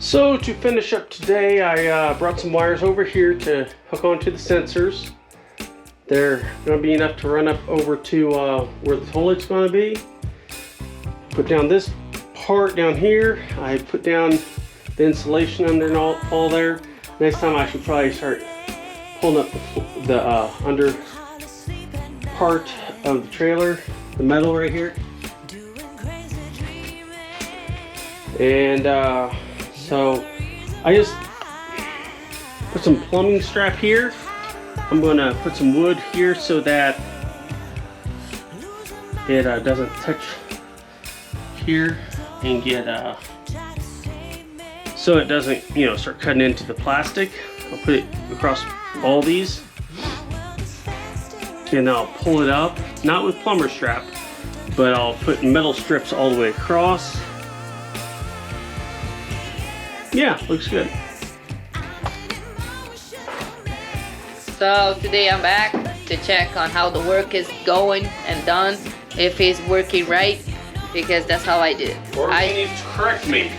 So to finish up today, I brought some wires over here to hook onto the sensors. They're going to be enough to run up over to where the toilet's going to be. Put down this part down here. I put down the insulation under and all there. Next time I should probably start pulling up the under part of the trailer, the metal right here. And so I just put some plumbing strap here. I'm going to put some wood here so that it doesn't touch here and get so it doesn't, you know, start cutting into the plastic. I'll put it across all these and I'll pull it up, not with plumber strap, but I'll put metal strips all the way across. Yeah, looks good. So today I'm back to check on how the work is going and done, if it's working right, because that's how I did. Or she needs to correct me.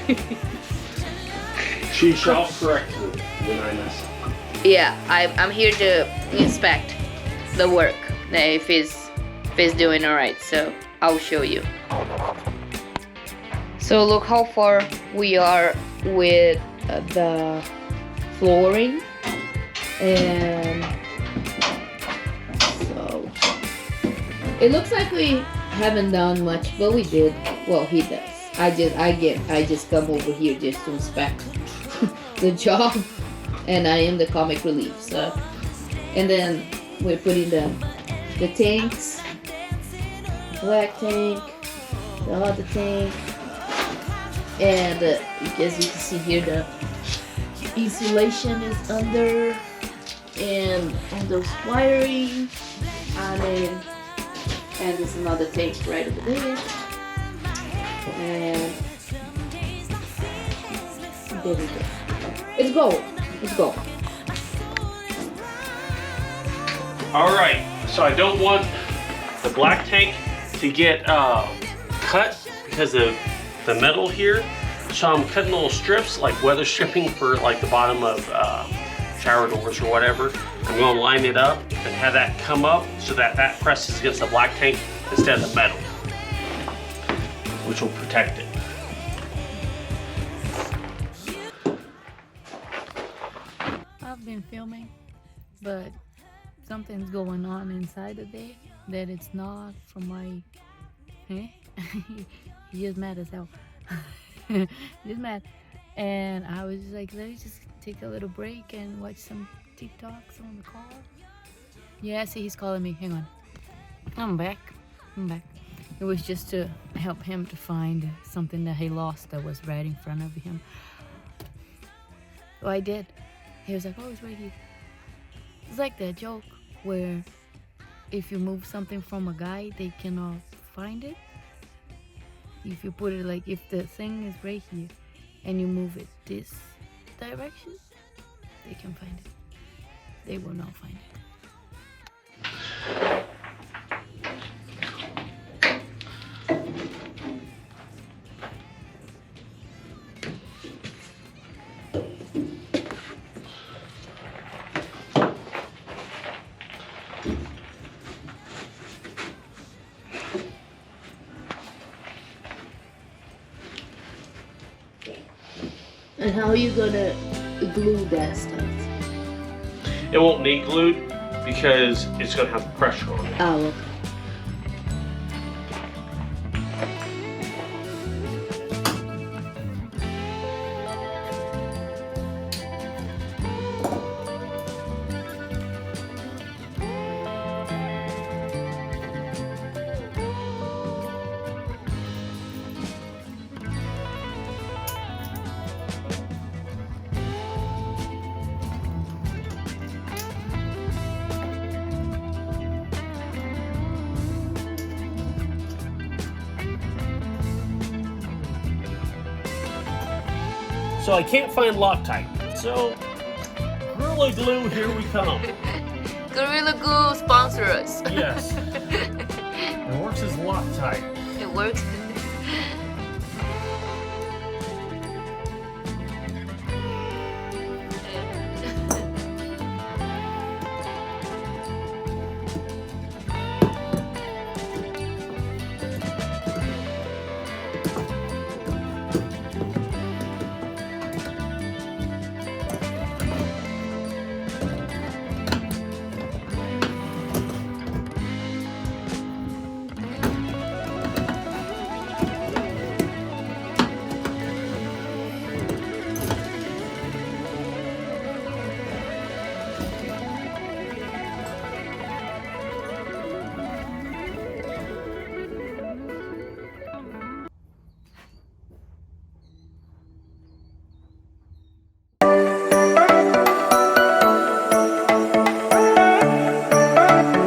She shall correct me when I mess up. Yeah, I'm here to inspect the work, if it's doing alright, so I'll show you. So look how far we are with the flooring, and so it looks like we haven't done much, but we did. Well, he does. I just come over here just to inspect the job, and I am the comic relief. So, and then we're putting the tanks, black tank, the other tank. And as you can see here, the insulation is under, and all those wiring, and there's another tank right over there, and there we go. It's go. It's go. All right, so I don't want the black tank to get cut because of the metal here, so I'm cutting little strips like weather stripping for like the bottom of shower doors or whatever. I'm going to line it up and have that come up so that that presses against the black tank instead of the metal, which will protect it. I've been filming, but something's going on inside of there that it's not from my He is mad as hell. He's mad. And I was just like, let me just take a little break and watch some TikToks on the car. Yeah, see, he's calling me. Hang on. I'm back. It was just to help him to find something that he lost that was right in front of him. So I did. He was like, oh, it's right here. It's like that joke where if you move something from a guy, they cannot find it. If you put it like, if the thing is right here and you move it this direction, they can find it. They will not find it. And how are you gonna glue that stuff? It won't need glued because it's going to have pressure on it. Oh, okay. So I can't find Loctite. So Gorilla Glue, here we come. Gorilla Glue sponsor us. Yes. It works as Loctite. It works